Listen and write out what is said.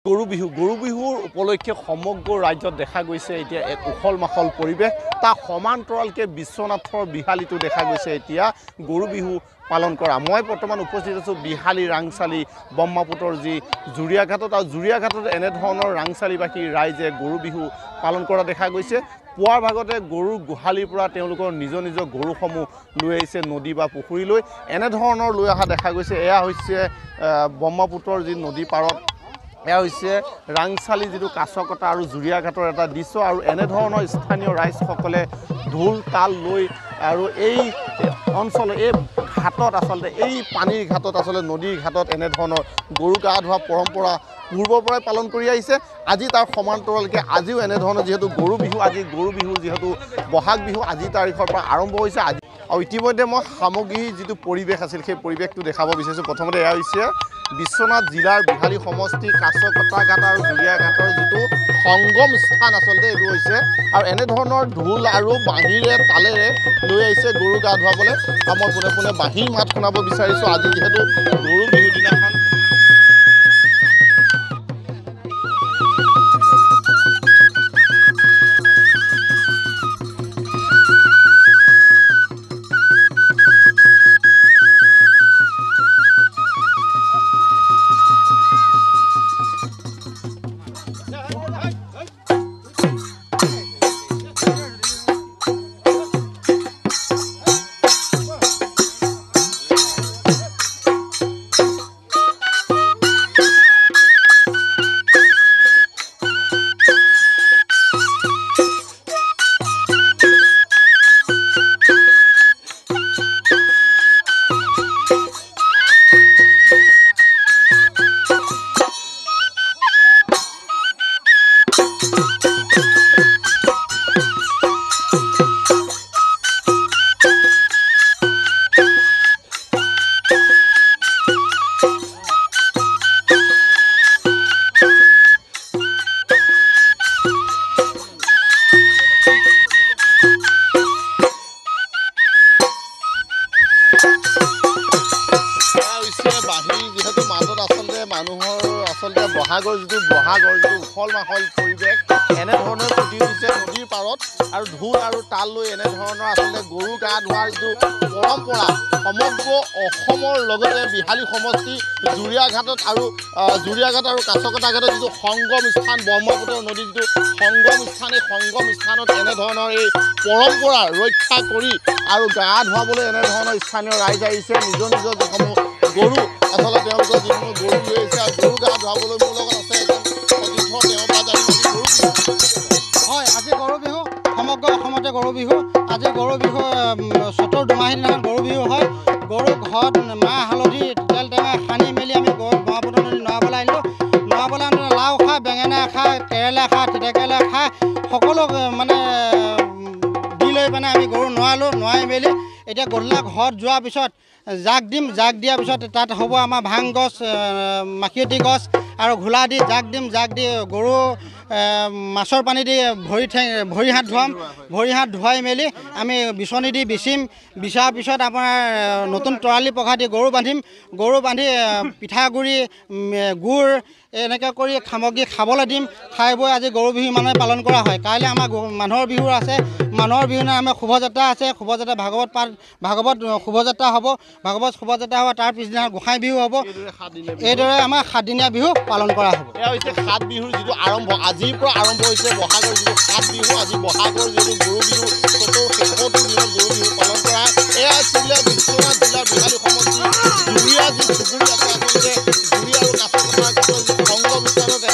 গৰু বিহুৰ উপলক্ষে সমগ্ৰ ৰাজ্যত দেখা গৈছে এতিয়া এক উখল মাখল পৰিৱেশ তাৰ সমান্তৰালকে বিশ্বনাথৰ বিহালীটো দেখা গৈছে এতিয়া গৰু বিহু পালন কৰা মই বৰ্তমান উপস্থিত আছো বিহালী ৰাংচালি ব্ৰহ্মপুত্ৰৰ যি জুৰিয়াঘাটত আৰু জুৰিয়াঘাটত এনে ধৰণৰ ৰাংচালিবাসী ৰাইজে গৰু বিহু পালন কৰা দেখা গৈছে পুৱাৰ ভাগতে গৰুৰ গোহালিৰ পৰা তেওঁলোকৰ নিজ গৰুসমূহ লৈ আহিছে নদী বা পুখুৰীলৈ এনে ধৰণৰ লৈ অহা দেখা গৈছে এয়া হৈছে ব্ৰহ্মপুত্ৰৰ যি নদী পাৰত এয়া হৈছে ৰাংচালি যিটো কাছকটা আৰু জুৰিয়াঘাটৰ এটা দৃশ্য আৰু এনে ধৰণৰ স্থানীয় ৰাইজসকলে ঢোল তাল লৈ আৰু এই অঞ্চল এই ঘাটত আচলতে এই পানীৰ ঘাটত আচলতে নদীৰ ঘাটত এনে ধৰণৰ গৰু গা ধোৱা পৰম্পৰা পূৰ্বৰ পৰাই পালন কৰি আহিছে আজি তাৰ সমান্তৰালকে আজিও এনে ধৰণৰ যিহেতু গৰু বিহু আজি গৰু বিহু যিহেতু বহাগ বিহু আজি তাৰিখৰ পৰা আৰম্ভ হৈছে আজি আৰু ইতিমধ্যে মই সামগ্ৰী যিটো পৰিৱেশ আছিল সেই পৰিৱেশটো দেখাব বিচাৰিছোঁ প্ৰথমতে এয়া হৈছে বিশ্বনাথ জিলাৰ বিহালী সমষ্টি কাছকটা ঘাট আৰু জুৰিয়াঘাটৰ যিটো সংগম স্থান আচলতে এইটো হৈছে আৰু এনে ধৰণৰ ঢোল আৰু বাঁহীৰে তালেৰে লৈ আহিছে গৰু গা ধুৱাবলৈ আৰু মই পোনে পোনে বাঁহীৰ মাত শুনাব বিচাৰিছোঁ আজি যিহেতু গৰু বিহুৰ দিনাখন বহাগৰ যিটো উখল মাখল পৰিৱেশ এনেধৰণে ফুটি উঠিছে নদীৰ পাৰত আৰু ঢোল আৰু তাল লৈ এনেধৰণৰ আচলতে গৰু গা ধোৱাৰ যিটো পৰম্পৰা সমগ্ৰ অসমৰ লগতে বিহালী সমষ্টি জুৰিয়াঘাটত আৰু কাছকটা ঘাটত যিটো সংগম স্থান ব্ৰহ্মপুত্ৰ নদীৰ যিটো সংগম স্থান এই সংগম স্থানত এনেধৰণৰ এই পৰম্পৰা ৰক্ষা কৰি আৰু গা ধুৱাবলৈ এনেধৰণৰ স্থানীয় ৰাইজ আহিছে নিজৰ যিসমূহ গৰু আচলতে তেওঁলোকৰ যিসমূহ গৰু লৈ আহিছে আৰু গৰু গা ধুৱাবলৈ মোৰ লগত আছে হয় আজি গৰু বিহু সমগ্ৰ অসমতে গৰু বিহু আজি গৰু বিহু চতৰ দুমাহীৰ দিনাখন গৰু বিহু হয় গৰু ঘৰত মাহ হালধি তেল টেঙা সানি মেলি আমি গৰু ব্ৰহ্মপুত্ৰ নদী নৰাবলৈ আনিলোঁ লাও খা বেঙেনা খা কেৰেলা খা তিতাকেৰেলা খা সকলো মানে দি লৈ মানে আমি গৰু নোৱাই মেলি এতিয়া গধূলা ঘৰত যোৱাৰ পিছত জাক দিয়াৰ পিছত তাত হ'ব আমাৰ ভাং গছ মাখিয়তী গছ আৰু ঘোলা দি জাক দি গৰু মাছৰ পানী দি ভৰি হাত ধুৱাই মেলি আমি বিচনী দি বিচাৰ পিছত আপোনাৰ নতুন তৰালি পঘা দি গৰু বান্ধি পিঠাগুড়ি গুড় এনেকৈ কৰি সামগ্ৰী খাবলৈ দিম খাই বৈ আজি গৰু বিহু মানুহে পালন কৰা হয় কাইলৈ আমাৰ মানুহৰ বিহু আছে মানুহৰ বিহু আমাৰ শোভাযাত্ৰা আছে শোভাযাত্ৰা ভাগৱত শোভাযাত্ৰা হ'ব তাৰ পিছদিনা গোঁসাই বিহু হ'ব এইদৰে আমাৰ 7 দিনীয়া বিহু পালন কৰা হ'ব এয়া হৈছে 7 বিহুৰ যিটো আৰম্ভ আজিৰ পৰা আৰম্ভ হৈছে বহাগৰ যিটো 7 বিহু আজি বহাগৰ যিটো গৰু বিহু শেষৰটো দিনত গৰু বিহু পালন কৰা এয়া আছিলে বিশ্বনাথ জিলাৰ বিহালী সমষ্টি জুৰিয়া যি চুবুৰী আছে আচলতে জুৰি আৰু কাছকটা সংগম স্থানত